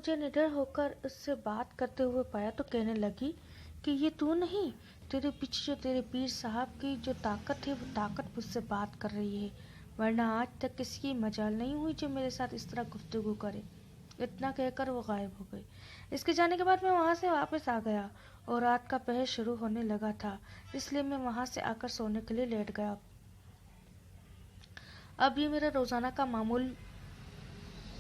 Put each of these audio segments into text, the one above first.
مجھے نڈر ہو کر اس سے بات کرتے ہوئے پایا تو کہنے لگی کہ یہ تو نہیں، تیرے پیچھے جو تیرے پیر صاحب کی جو طاقت ہے وہ طاقت مجھ سے بات کر رہی ہے، ورنہ آج تک کسی کی مجال نہیں ہوئی جو میرے ساتھ اس طرح گفتگو کرے۔ اتنا کہہ کر وہ غائب ہو گئی۔ اس کے جانے کے بعد میں وہاں سے واپس آ گیا اور رات کا پہر شروع ہونے لگا تھا، اس لیے میں وہاں سے آ کر سونے کے لیے لیٹ گیا۔ اب یہ میرا روزانہ کا معمول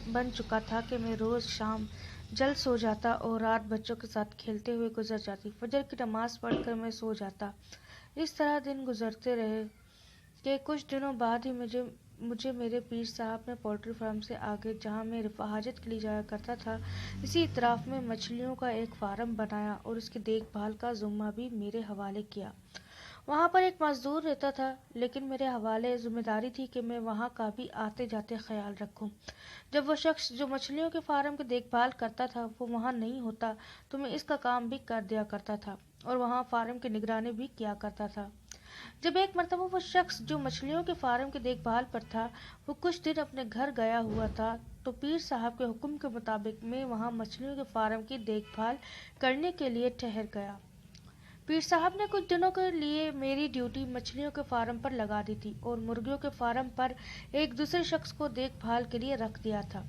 بن چکا تھا کہ میں روز شام جلد سو جاتا اور رات بچوں کے ساتھ کھیلتے ہوئے گزر جاتی۔ فجر کی نماز پڑھ کر میں سو جاتا۔ اس طرح دن گزرتے رہے کہ کچھ دنوں بعد ہی مجھے میرے پیر صاحب نے پولٹری فارم سے آگے، جہاں میں رفع حاجت کے لیے جایا کرتا تھا، اسی اطراف میں مچھلیوں کا ایک فارم بنایا اور اس کی دیکھ بھال کا ذمہ بھی میرے حوالے کیا۔ وہاں پر ایک مزدور رہتا تھا، لیکن میرے حوالے ذمہ داری تھی کہ میں وہاں کا بھی آتے جاتے خیال رکھوں۔ جب وہ شخص جو مچھلیوں کے فارم کی دیکھ بھال کرتا تھا وہ وہاں نہیں ہوتا تو میں اس کا کام بھی کر دیا کرتا تھا اور وہاں فارم کی نگرانی بھی کیا کرتا تھا۔ جب ایک مرتبہ وہ شخص جو مچھلیوں کے فارم کی دیکھ بھال پر تھا وہ کچھ دن اپنے گھر گیا ہوا تھا تو پیر صاحب کے حکم کے مطابق میں وہاں مچھلیوں کے فارم کی دیکھ بھال کرنے کے لیے ٹھہر گیا۔ پیر صاحب نے کچھ دنوں کے لیے میری ڈیوٹی مچھلیوں کے فارم پر لگا دی تھی اور مرغیوں کے فارم پر ایک دوسرے شخص کو دیکھ بھال کے لیے رکھ دیا تھا۔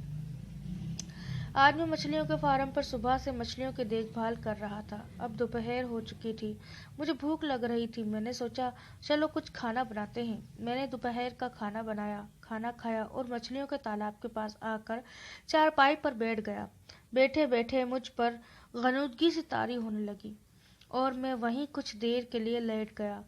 آج میں مچھلیوں کے فارم پر صبح سے مچھلیوں کی دیکھ بھال کر رہا تھا۔ اب دوپہر ہو چکی تھی، مجھے بھوک لگ رہی تھی۔ میں نے سوچا چلو کچھ کھانا بناتے ہیں۔ میں نے دوپہر کا کھانا بنایا، کھانا کھایا اور مچھلیوں کے تالاب کے پاس آ کر چارپائی پر بیٹھ گیا۔ بیٹھے بیٹھے مجھ پر غنودگی سی طاری ہونے لگی اور میں وہیں کچھ دیر کے لیے لیٹ گیا۔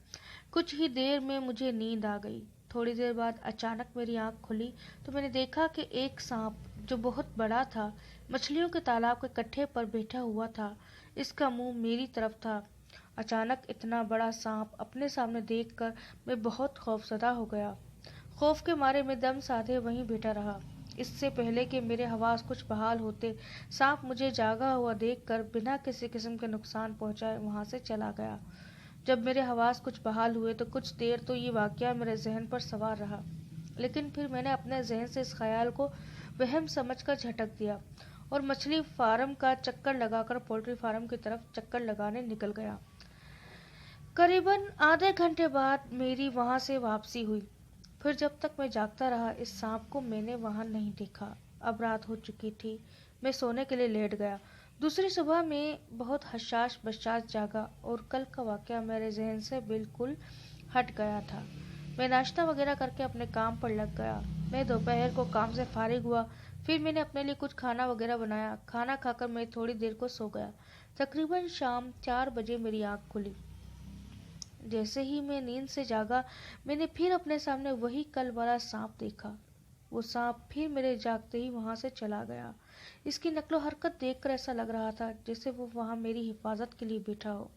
کچھ ہی دیر میں مجھے نیند آ گئی۔ تھوڑی دیر بعد اچانک میری آنکھ کھلی تو میں نے دیکھا کہ ایک سانپ جو بہت بڑا تھا مچھلیوں کے تالاب کے کٹھے پر بیٹھا ہوا تھا۔ اس کا منہ میری طرف تھا۔ اچانک اتنا بڑا سانپ اپنے سامنے دیکھ کر میں بہت خوفزدہ ہو گیا۔ خوف کے مارے میں دم سادھے وہیں بیٹھا رہا۔ اس سے پہلے کہ میرے حواس کچھ بحال ہوتے، سانپ مجھے جاگا ہوا دیکھ کر بنا کسی قسم کے نقصان پہنچائے وہاں سے چلا گیا۔ جب میرے حواس کچھ بحال ہوئے تو کچھ دیر تو یہ واقعہ میرے ذہن پر سوار رہا، لیکن پھر میں نے اپنے ذہن سے اس خیال کو وہم سمجھ کر جھٹک دیا اور مچھلی فارم کا چکر لگا کر پولٹری فارم کی طرف چکر لگانے نکل گیا۔ قریباً آدھے گھنٹے بعد میری وہاں سے واپسی ہوئی۔ پھر جب تک میں جاگتا رہا اس سانپ کو میں نے وہاں نہیں دیکھا۔ اب رات ہو چکی تھی، میں سونے کے لیے لیٹ گیا۔ دوسری صبح میں بہت حشاش بشاش جاگا اور کل کا واقعہ میرے ذہن سے بالکل ہٹ گیا تھا۔ میں ناشتہ وغیرہ کر کے اپنے کام پر لگ گیا۔ میں دوپہر کو کام سے فارغ ہوا، پھر میں نے اپنے لیے کچھ کھانا وغیرہ بنایا۔ کھانا کھا کر میں تھوڑی دیر کو سو گیا۔ تقریباً شام 4 بجے میری آنکھ کھلی۔ جیسے ہی میں نیند سے جاگا میں نے پھر اپنے سامنے وہی کل والا سانپ دیکھا۔ وہ سانپ پھر میرے جاگتے ہی وہاں سے چلا گیا۔ اس کی نقل و حرکت دیکھ کر ایسا لگ رہا تھا جیسے وہ وہاں میری حفاظت کے لیے بیٹھا ہو۔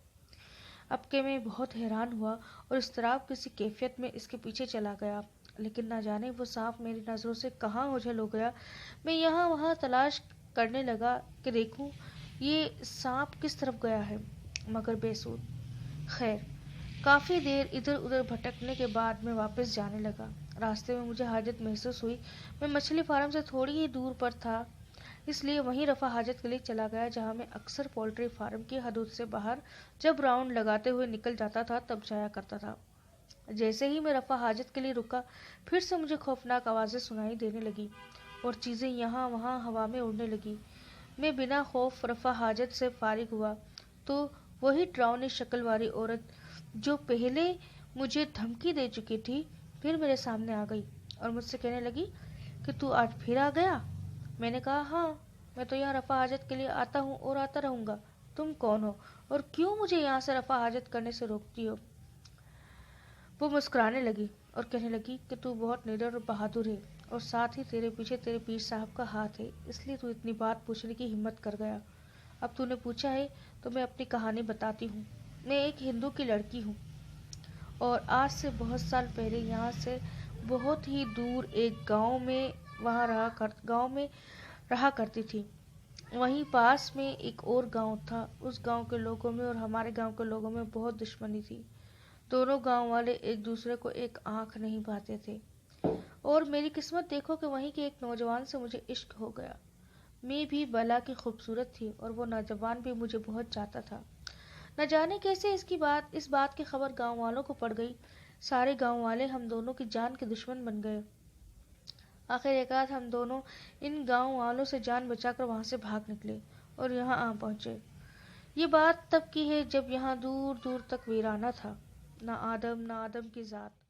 اب کہ میں بہت حیران ہوا اور اضطراب کسی کیفیت میں اس کے پیچھے چلا گیا، لیکن نہ جانے وہ سانپ میری نظروں سے کہاں اوجھل ہو گیا۔ میں یہاں وہاں تلاش کرنے لگا کہ دیکھوں یہ سانپ کس طرف گیا ہے، مگر بے سود۔ خیر، کافی دیر ادھر ادھر بھٹکنے کے بعد میں واپس جانے لگا۔ راستے میں مجھے حاجت محسوس ہوئی۔ میں مچھلی فارم سے تھوڑی ہی دور پر تھا، اس لیے وہیں رفع حاجت کے لیے چلا گیا جہاں میں اکثر پولٹری فارم کی حدود سے باہر جب راؤنڈ لگاتے ہوئے نکل جاتا تھا تب جایا کرتا تھا۔ جیسے ہی میں رفع حاجت کے لیے رکا پھر سے مجھے خوفناک آوازیں سنائی دینے لگی اور چیزیں یہاں وہاں ہوا میں اڑنے لگی۔ میں بنا خوف رفع حاجت سے فارغ ہوا تو وہی ڈراؤنی شکل والی عورت جو پہلے مجھے دھمکی دے چکی تھی پھر میرے سامنے آ گئی اور مجھ سے کہنے لگی کہ تو آج پھر آ گیا؟ میں نے کہا ہاں، میں تو یہاں رفع حاجت کے لیے آتا ہوں اور آتا رہوں گا۔ تم کون ہو اور کیوں مجھے یہاں سے رفع حاجت کرنے سے روکتی ہو؟ وہ مسکرانے لگی اور کہنے لگی کہ تو بہت نڈر اور بہادر ہے اور ساتھ ہی تیرے پیچھے تیرے پیر صاحب کا ہاتھ ہے، اس لیے تو اتنی بات پوچھنے کی ہمت کر گیا۔ اب تو نے پوچھا ہے تو میں اپنی کہانی بتاتی ہوں۔ میں ایک ہندو کی لڑکی ہوں اور آج سے بہت سال پہلے یہاں سے بہت ہی دور ایک گاؤں میں رہا کرتی تھی۔ وہیں پاس میں ایک اور گاؤں تھا۔ اس گاؤں کے لوگوں میں اور ہمارے گاؤں کے لوگوں میں بہت دشمنی تھی۔ دونوں گاؤں والے ایک دوسرے کو ایک آنکھ نہیں پاتے تھے اور میری قسمت دیکھو کہ وہیں کے ایک نوجوان سے مجھے عشق ہو گیا۔ میں بھی بلا کی خوبصورت تھی اور وہ نوجوان بھی مجھے بہت چاہتا تھا۔ نہ جانے کیسے اس بات کی خبر گاؤں والوں کو پڑ گئی۔ سارے گاؤں والے ہم دونوں کی جان کے دشمن بن گئے۔ آخر ایک رات ہم دونوں ان گاؤں والوں سے جان بچا کر وہاں سے بھاگ نکلے اور یہاں آ پہنچے۔ یہ بات تب کی ہے جب یہاں دور دور تک ویرانہ تھا، نہ آدم کی ذات۔